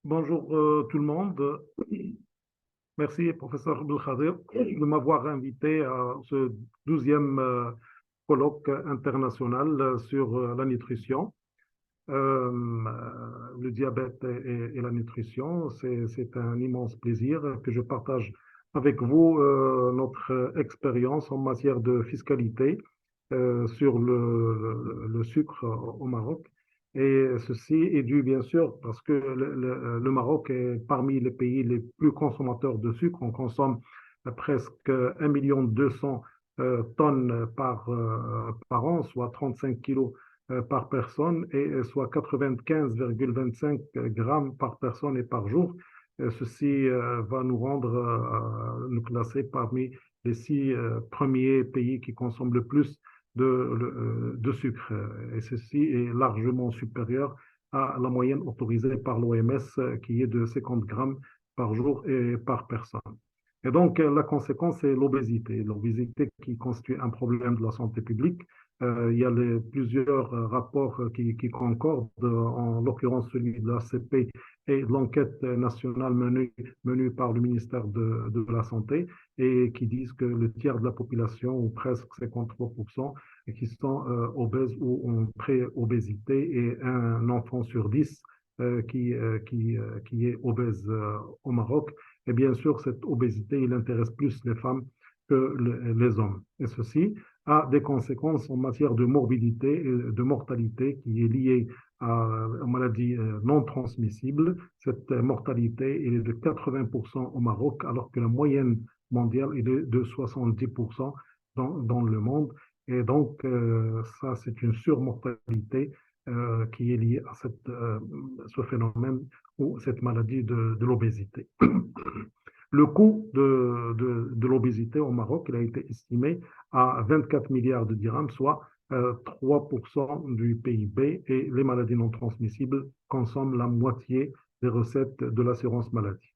Bonjour tout le monde. Merci, professeur Abdelkader, de m'avoir invité à ce 12e colloque international sur la nutrition. Le diabète et la nutrition, c'est un immense plaisir que je partage avec vous notre expérience en matière de fiscalité sur le sucre au Maroc. Et ceci est dû bien sûr parce que le Maroc est parmi les pays les plus consommateurs de sucre. On consomme presque 1,2 million tonnes par an, soit 35 kilos par personne, et soit 95,25 grammes par personne et par jour. Ceci va nous rendre, nous classer parmi les 6 premiers pays qui consomment le plus de sucre. Et ceci est largement supérieur à la moyenne autorisée par l'OMS qui est de 50 grammes par jour et par personne. Et donc, la conséquence, c'est l'obésité. L'obésité qui constitue un problème de la santé publique. Il y a plusieurs rapports qui concordent, en l'occurrence celui de l'ACP et l'enquête nationale menée par le ministère de la Santé, et qui disent que le tiers de la population, ou presque 53%, qui sont obèses ou en pré-obésité, et un enfant sur 10 qui est obèse au Maroc. Et bien sûr, cette obésité, il intéresse plus les femmes que les hommes. Et ceci a des conséquences en matière de morbidité et de mortalité qui est liée aux maladies non transmissibles. Cette mortalité elle est de 80% au Maroc, alors que la moyenne mondiale est de 70% dans le monde. Et donc, ça, c'est une surmortalité qui est liée à ce phénomène ou cette maladie de l'obésité. Le coût de l'obésité au Maroc, il a été estimé à 24 milliards de dirhams, soit 3% du PIB, et les maladies non transmissibles consomment la moitié des recettes de l'assurance maladie.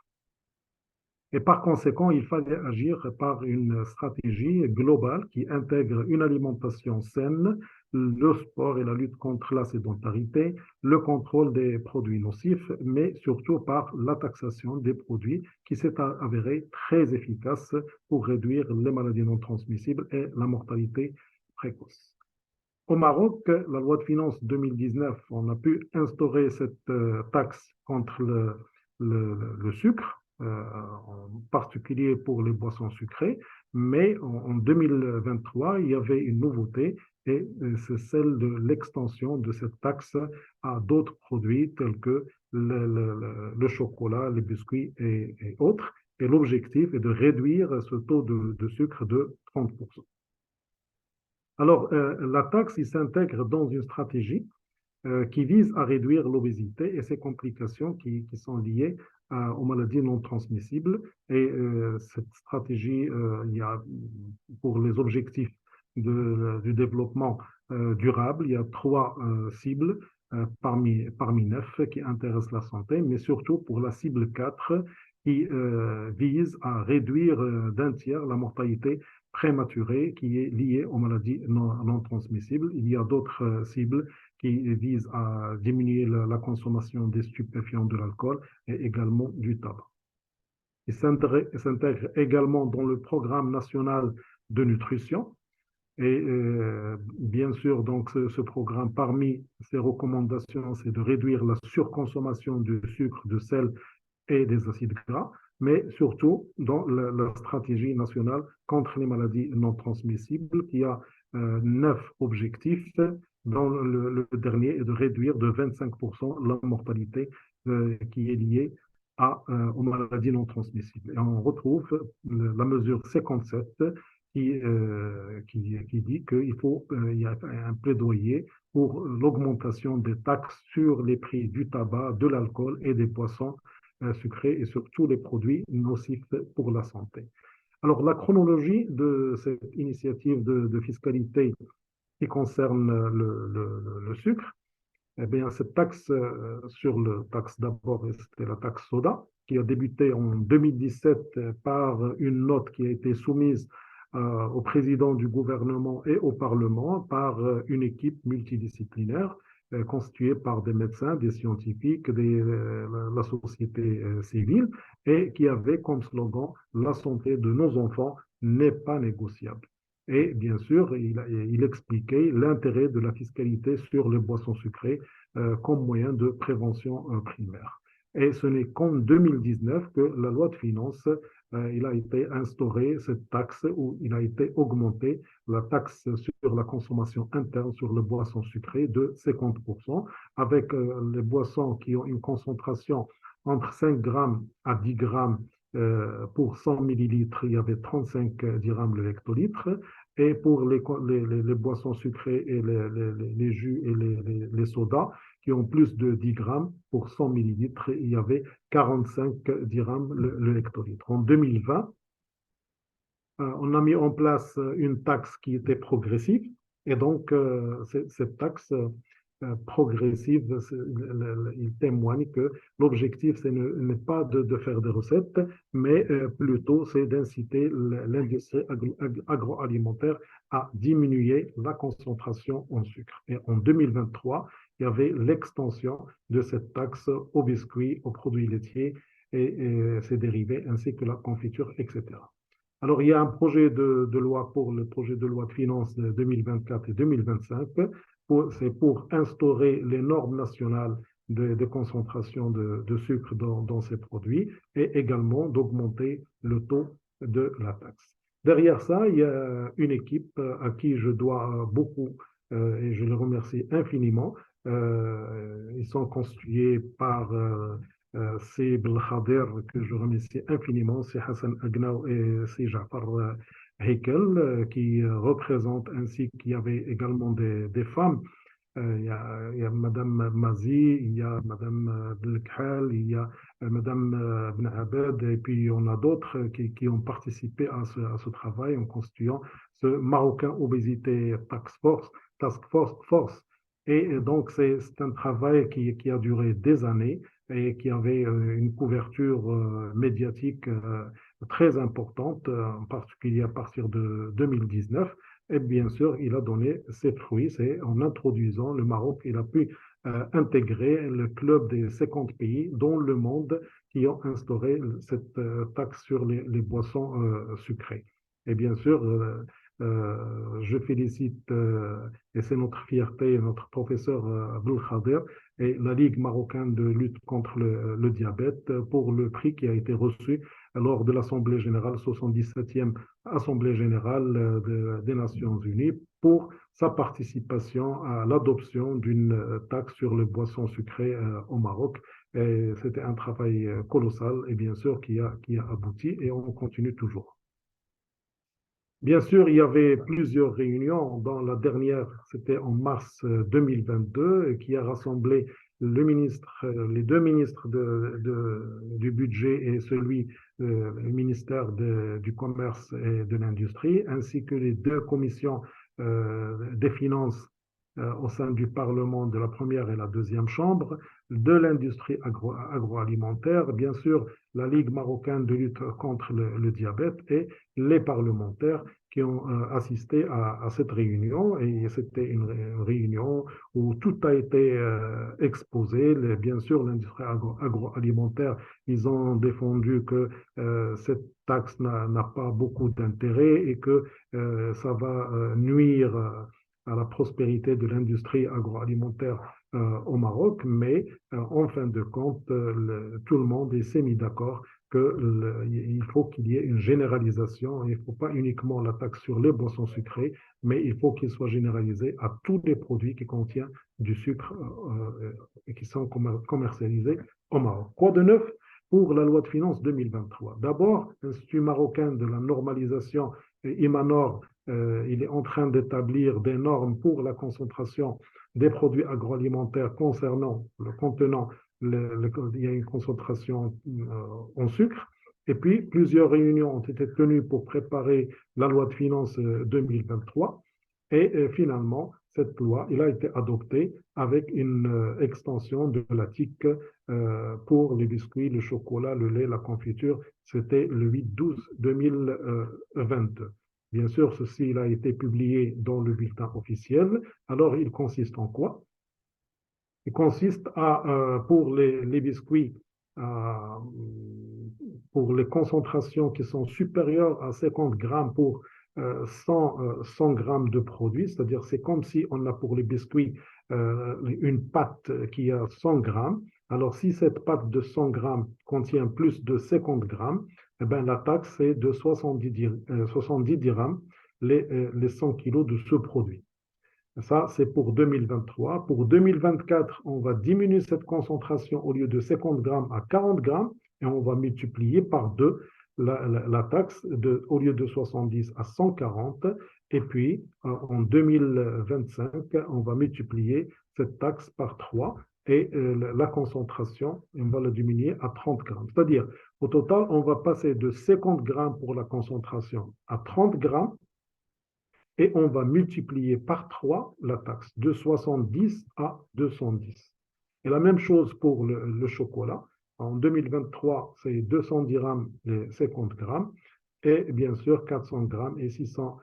Et par conséquent, il fallait agir par une stratégie globale qui intègre une alimentation saine, le sport et la lutte contre la sédentarité, le contrôle des produits nocifs, mais surtout par la taxation des produits qui s'est avérée très efficace pour réduire les maladies non transmissibles et la mortalité précoce. Au Maroc, la loi de finances 2019, on a pu instaurer cette taxe contre le sucre, en particulier pour les boissons sucrées, mais en 2023, il y avait une nouveauté, et c'est celle de l'extension de cette taxe à d'autres produits tels que le chocolat, les biscuits et autres. Et l'objectif est de réduire ce taux de sucre de 30%. Alors, la taxe, il s'intègre dans une stratégie qui vise à réduire l'obésité et ses complications qui sont liées aux maladies non transmissibles. Et cette stratégie, il y a pour les objectifs du développement durable, il y a 3 cibles parmi 9 qui intéressent la santé, mais surtout pour la cible 4 qui vise à réduire d'un tiers la mortalité prématurée qui est liée aux maladies non transmissibles. Il y a d'autres cibles qui vise à diminuer la consommation des stupéfiants, de l'alcool et également du tabac. Il s'intègre également dans le programme national de nutrition. Et bien sûr, donc, ce programme, parmi ses recommandations, c'est de réduire la surconsommation de sucre, de sel et des acides gras, mais surtout dans la stratégie nationale contre les maladies non transmissibles, qui a 9 objectifs, dont le dernier est de réduire de 25% la mortalité qui est liée aux maladies non transmissibles. Et on retrouve la mesure 57 qui dit il y a un plaidoyer pour l'augmentation des taxes sur les prix du tabac, de l'alcool et des boissons sucrés, et surtout les produits nocifs pour la santé. Alors, la chronologie de cette initiative de fiscalité qui concerne le sucre, eh bien, cette taxe sur le taxe d'abord, c'était la taxe soda, qui a débuté en 2017 par une note qui a été soumise au président du gouvernement et au Parlement par une équipe multidisciplinaire constitué par des médecins, des scientifiques, la société civile, et qui avait comme slogan «La santé de nos enfants n'est pas négociable». Et bien sûr, il expliquait l'intérêt de la fiscalité sur les boissons sucrées comme moyen de prévention primaire. Et ce n'est qu'en 2019 que la loi de finances, il a été instauré cette taxe où il a été augmenté la taxe sur la consommation interne sur les boissons sucrées de 50%, avec les boissons qui ont une concentration entre 5 grammes à 10 grammes pour 100 millilitres, il y avait 35 dirhams le hectolitre. Et pour les boissons sucrées et les jus et les sodas qui ont plus de 10 grammes pour 100 millilitres, il y avait 45 dirhams le hectolitre. En 2020, on a mis en place une taxe qui était progressive. Et donc, cette taxe progressive, il témoigne que l'objectif, ce n'est pas de faire des recettes, mais plutôt c'est d'inciter l'industrie agroalimentaire à diminuer la concentration en sucre. Et en 2023, il y avait l'extension de cette taxe aux biscuits, aux produits laitiers et ses dérivés, ainsi que la confiture, etc. Alors, il y a un projet de loi pour le projet de loi de finances de 2024 et 2025. C'est pour instaurer les normes nationales de concentration de sucre dans ces produits et également d'augmenter le taux de la taxe. Derrière ça, il y a une équipe à qui je dois beaucoup et je les remercie infiniment. Ils sont constitués par c'est Belkhader que je remercie infiniment, c'est Hassan Agnaou et c'est Jafar Heikel qui représentent ainsi qu'il y avait également des femmes. Il y a Madame Mazi, il y a Madame Belkhal, il y a Madame Ben Abed, et puis on a d'autres qui ont participé à ce travail en constituant ce Marocain Obésité Task Force. Et donc, c'est un travail qui a duré des années et qui avait une couverture médiatique très importante, en particulier à partir de 2019. Et bien sûr, il a donné ses fruits. C'est en introduisant le Maroc, il a pu intégrer le club des 50 pays dans le monde qui ont instauré cette taxe sur les boissons sucrées. Et bien sûr, je félicite, et c'est notre fierté, notre professeur Abdul Khader et la Ligue marocaine de lutte contre le diabète pour le prix qui a été reçu lors de l'Assemblée générale, 77e Assemblée générale des Nations unies, pour sa participation à l'adoption d'une taxe sur les boissons sucrées au Maroc. Et c'était un travail colossal et bien sûr qui a abouti et on continue toujours. Bien sûr, il y avait plusieurs réunions, dont la dernière, c'était en mars 2022, qui a rassemblé les deux ministres du budget et le ministère du commerce et de l'industrie, ainsi que les deux commissions des finances au sein du Parlement de la première et la deuxième chambre, de l'industrie agroalimentaire, bien sûr, la Ligue marocaine de lutte contre le diabète et les parlementaires qui ont assisté à cette réunion. Et c'était une réunion où tout a été exposé. Bien sûr, l'industrie agroalimentaire, ils ont défendu que cette taxe n'a pas beaucoup d'intérêt et que ça va nuire à la prospérité de l'industrie agroalimentaire au Maroc, mais en fin de compte, tout le monde s'est mis d'accord qu'il faut qu'il y ait une généralisation. Il ne faut pas uniquement la taxe sur les boissons sucrées, mais il faut qu'il soit généralisé à tous les produits qui contiennent du sucre et qui sont commercialisés au Maroc. Quoi de neuf pour la loi de finances 2023? D'abord, l'Institut marocain de la normalisation, IMANOR, il est en train d'établir des normes pour la concentration des produits agroalimentaires concernant le contenant, il y a une concentration en sucre. Et puis, plusieurs réunions ont été tenues pour préparer la loi de finances 2023. Et finalement, cette loi, il a été adoptée avec une extension de la TIC pour les biscuits, le chocolat, le lait, la confiture. C'était le 8-12-2022. Bien sûr, ceci il a été publié dans le bulletin officiel. Alors, il consiste en quoi? Il consiste pour les biscuits, à, pour les concentrations qui sont supérieures à 50 grammes pour 100 grammes de produit, c'est-à-dire c'est comme si on a pour les biscuits une pâte qui a 100 grammes. Alors si cette pâte de 100 grammes contient plus de 50 grammes, eh ben, la taxe est de 70 dirhams les 100 kilos de ce produit. Ça, c'est pour 2023. Pour 2024, on va diminuer cette concentration au lieu de 50 grammes à 40 grammes et on va multiplier par deux la taxe au lieu de 70 à 140. Et puis, en 2025, on va multiplier cette taxe par 3 et la concentration, on va la diminuer à 30 grammes. C'est-à-dire, au total, on va passer de 50 grammes pour la concentration à 30 grammes et on va multiplier par 3 la taxe de 70 à 210. Et la même chose pour le chocolat. En 2023, c'est 200 dirhams les 50 grammes et bien sûr 400 grammes et 600,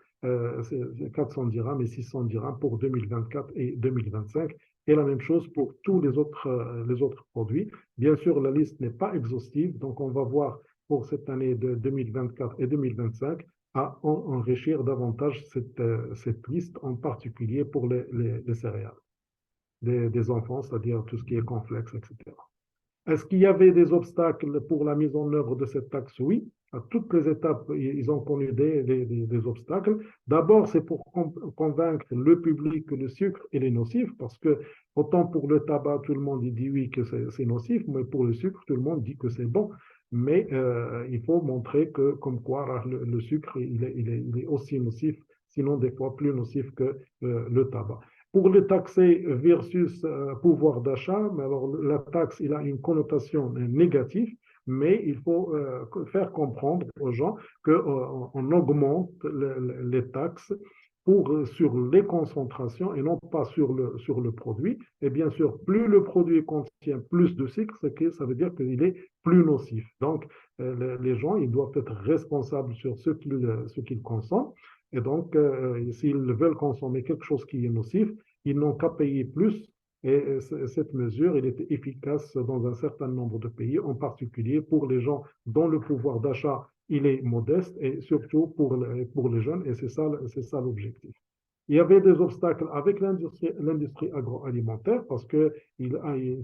400 dirhams et 600 dirhams pour 2024 et 2025. Et la même chose pour tous les autres produits. Bien sûr, la liste n'est pas exhaustive, donc on va voir pour cette année de 2024 et 2025 à enrichir davantage cette liste, en particulier pour les céréales des enfants, c'est-à-dire tout ce qui est complexe, etc. Est-ce qu'il y avait des obstacles pour la mise en œuvre de cette taxe? Oui. À toutes les étapes, ils ont connu des obstacles. D'abord, c'est pour convaincre le public que le sucre il est nocif, parce que autant pour le tabac, tout le monde dit oui que c'est nocif, mais pour le sucre, tout le monde dit que c'est bon. Mais il faut montrer que, comme quoi, le sucre, il est aussi nocif, sinon des fois plus nocif que le tabac. Pour le taxer versus pouvoir d'achat, alors la taxe, il a une connotation négative, mais il faut faire comprendre aux gens qu'on augmente les taxes sur les concentrations et non pas sur le produit. Et bien sûr, plus le produit contient plus de sucre, ça veut dire qu'il est plus nocif. Donc, les gens, ils doivent être responsables sur ce qu'ils consomment. Et donc, s'ils veulent consommer quelque chose qui est nocif, ils n'ont qu'à payer plus. Et cette mesure, elle est efficace dans un certain nombre de pays, en particulier pour les gens dont le pouvoir d'achat il est modeste et surtout pour les jeunes. Et c'est ça l'objectif. Il y avait des obstacles avec l'industrie agroalimentaire parce que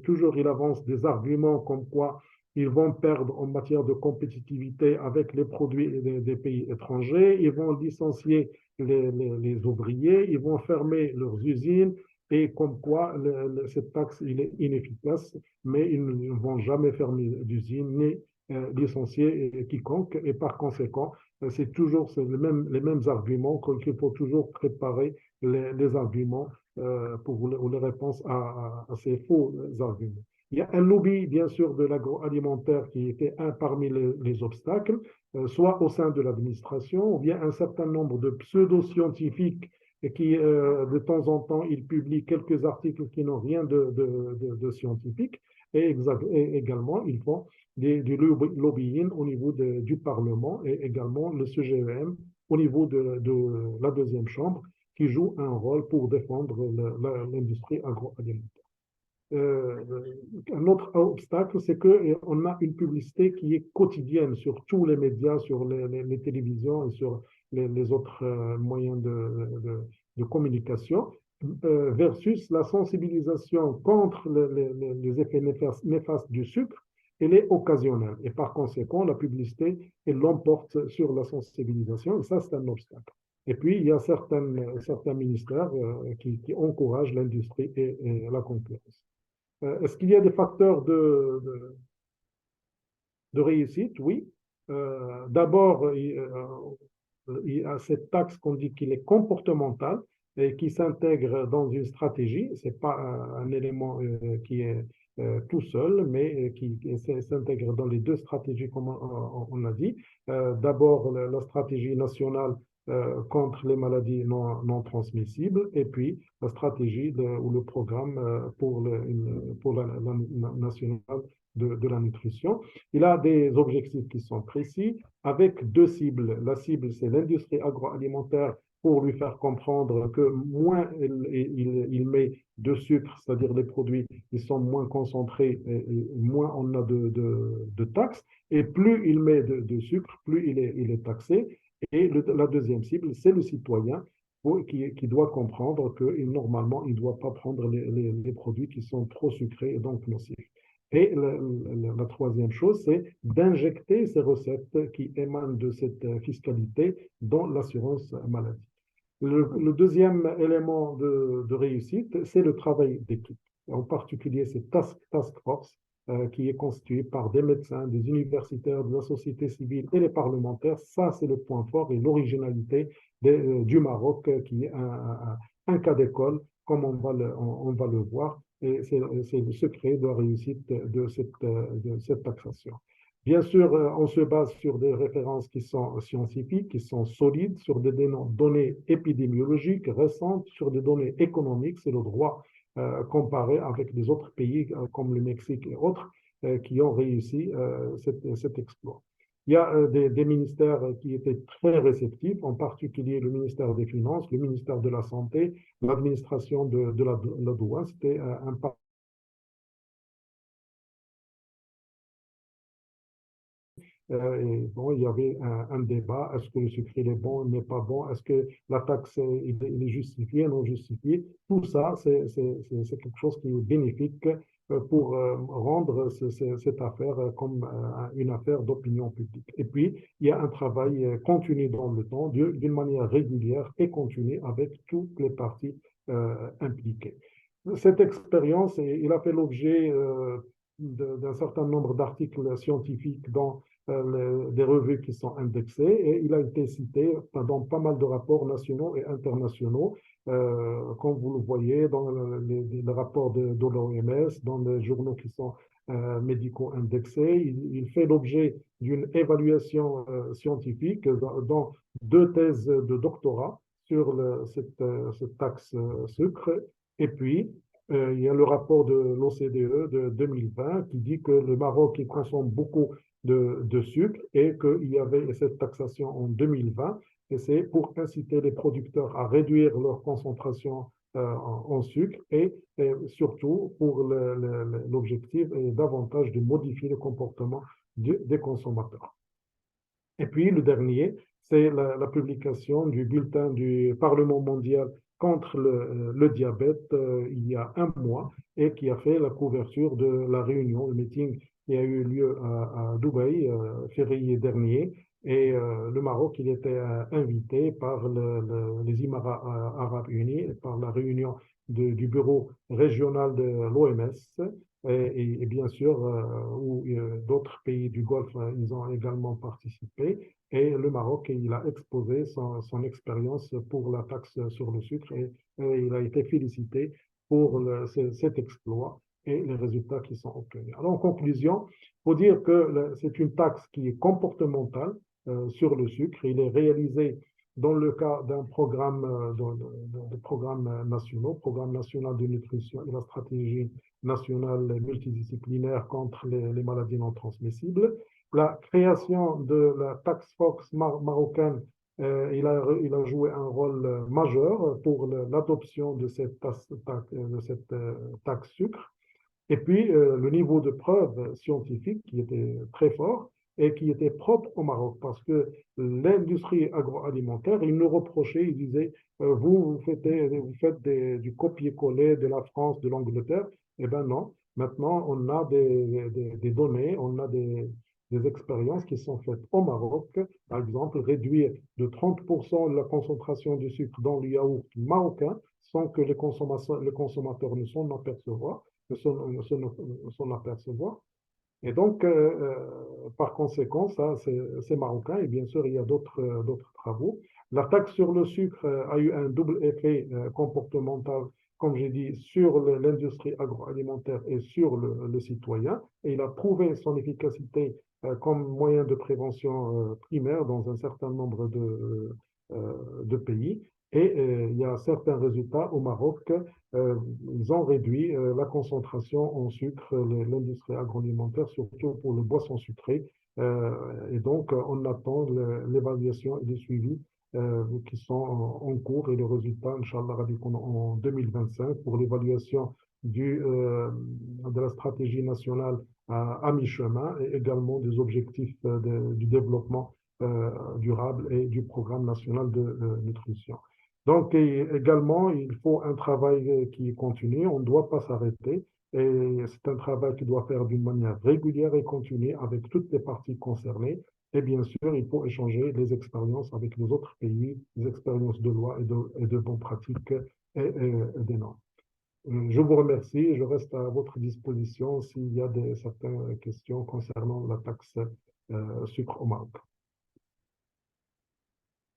toujours il avance des arguments comme quoi ils vont perdre en matière de compétitivité avec les produits des pays étrangers, ils vont licencier les ouvriers, ils vont fermer leurs usines et comme quoi cette taxe il est inefficace, mais ils ne vont jamais fermer d'usine ni licencier quiconque et par conséquent, c'est toujours les mêmes arguments qu'il faut toujours préparer les arguments ou les réponses à ces faux arguments. Il y a un lobby, bien sûr, de l'agroalimentaire qui était un parmi les obstacles, soit au sein de l'administration, ou bien un certain nombre de pseudo-scientifiques qui, de temps en temps, ils publient quelques articles qui n'ont rien de scientifique, et également, ils font du lobbying au niveau du Parlement et également le CGEM au niveau de la deuxième chambre qui joue un rôle pour défendre l'industrie agroalimentaire. Un autre obstacle, c'est qu'on a une publicité qui est quotidienne sur tous les médias, sur les télévisions et sur les autres moyens de communication, versus la sensibilisation contre les effets néfastes du sucre, elle est occasionnelle. Et par conséquent, la publicité, elle l'emporte sur la sensibilisation, et ça, c'est un obstacle. Et puis, il y a certains ministères qui encouragent l'industrie et la concurrence. Est-ce qu'il y a des facteurs de réussite? Oui. D'abord, il y a cette taxe qu'on dit qu'il est comportemental et qui s'intègre dans une stratégie. Ce n'est pas un élément qui est tout seul, mais qui s'intègre dans les deux stratégies, comme on a dit. D'abord, la stratégie nationale contre les maladies non transmissibles, et puis la stratégie ou le programme pour la nationale de la nutrition. Il a des objectifs qui sont précis avec deux cibles. La cible, c'est l'industrie agroalimentaire pour lui faire comprendre que moins il met de sucre, c'est-à-dire les produits ils sont moins concentrés, et moins on a de taxes, et plus il met de sucre, plus il est taxé. Et la deuxième cible, c'est le citoyen qui doit comprendre que normalement, il ne doit pas prendre les produits qui sont trop sucrés et donc nocifs. Et la troisième chose, c'est d'injecter ces recettes qui émanent de cette fiscalité dans l'assurance maladie. Le deuxième élément de réussite, c'est le travail d'équipe. En particulier, cette task force qui est constituée par des médecins, des universitaires, de la société civile et les parlementaires. Ça, c'est le point fort et l'originalité du Maroc, qui est un cas d'école, comme on va le voir. Et c'est le secret de la réussite de cette taxation. Bien sûr, on se base sur des références qui sont scientifiques, qui sont solides, sur des données épidémiologiques récentes, sur des données économiques, c'est le droit comparé avec des autres pays comme le Mexique et autres qui ont réussi cet exploit. Il y a des ministères qui étaient très réceptifs, en particulier le ministère des Finances, le ministère de la Santé, l'administration de la douane. C'était un et bon, il y avait un débat, est-ce que le sucre il est bon, il n'est pas bon, est-ce que la taxe il est justifiée, non justifiée. Tout ça, c'est quelque chose qui est bénéfique pour rendre cette affaire comme une affaire d'opinion publique. Et puis, il y a un travail continu dans le temps, d'une manière régulière et continue avec toutes les parties impliquées. Cette expérience, il a fait l'objet d'un certain nombre d'articles scientifiques dans des revues qui sont indexées et il a été cité dans pas mal de rapports nationaux et internationaux, comme vous le voyez dans les rapports de l'OMS, dans les journaux qui sont médicaux indexés. Il fait l'objet d'une évaluation scientifique dans deux thèses de doctorat sur cette taxe sucre. Et puis, il y a le rapport de l'OCDE de 2020 qui dit que le Maroc il consomme beaucoup de sucre et qu'il y avait cette taxation en 2020 et c'est pour inciter les producteurs à réduire leur concentration en sucre et surtout pour l'objectif est davantage de modifier le comportement des consommateurs. Et puis le dernier, c'est la publication du bulletin du Parlement mondial contre le diabète il y a un mois et qui a fait la couverture de la réunion, le meeting qui a eu lieu à Dubaï, février dernier. Et le Maroc, il était invité par les Émirats arabes unis et par la réunion du bureau régional de l'OMS. Et bien sûr, où d'autres pays du Golfe, ils ont également participé. Et le Maroc, il a exposé son expérience pour la taxe sur le sucre et il a été félicité pour cet exploit et les résultats qui sont obtenus. Alors, en conclusion, il faut dire que c'est une taxe qui est comportementale sur le sucre. Il est réalisé dans le cas d'un programme, de programmes nationaux, Programme national de nutrition et la stratégie nationale multidisciplinaire contre les maladies non transmissibles. La création de la task force marocaine, il a joué un rôle majeur pour l'adoption de cette taxe sucre. Et puis, le niveau de preuve scientifique qui était très fort et qui était propre au Maroc, parce que l'industrie agroalimentaire, il nous reprochait, il disait, vous faites du copier-coller de la France, de l'Angleterre. Eh bien non, maintenant on a des données, on a des expériences qui sont faites au Maroc. Par exemple, réduire de 30% la concentration de sucre dans le yaourt marocain sans que les consommateurs ne s'en aperçoivent de s'en apercevoir. Et donc, par conséquent, ça, c'est marocain. Et bien sûr, il y a d'autres travaux. La taxe sur le sucre a eu un double effet comportemental, comme j'ai dit, sur l'industrie agroalimentaire et sur le citoyen. Et il a prouvé son efficacité comme moyen de prévention primaire dans un certain nombre de pays. Et il y a certains résultats au Maroc euh, ils ont réduit la concentration en sucre, l'industrie agroalimentaire, surtout pour les boissons sucrées. Et donc, on attend l'évaluation et le suivi qui sont en cours et le résultat, Inch'Allah, en 2025 pour l'évaluation de la stratégie nationale à mi-chemin et également des objectifs du développement durable et du programme national de nutrition. Donc, également, il faut un travail qui continue, on ne doit pas s'arrêter. Et c'est un travail qui doit faire d'une manière régulière et continue avec toutes les parties concernées. Et bien sûr, il faut échanger les expériences avec les autres pays, les expériences de loi et de bonnes pratiques et des normes. Je vous remercie et je reste à votre disposition s'il y a certaines questions concernant la taxe sucre au Maroc.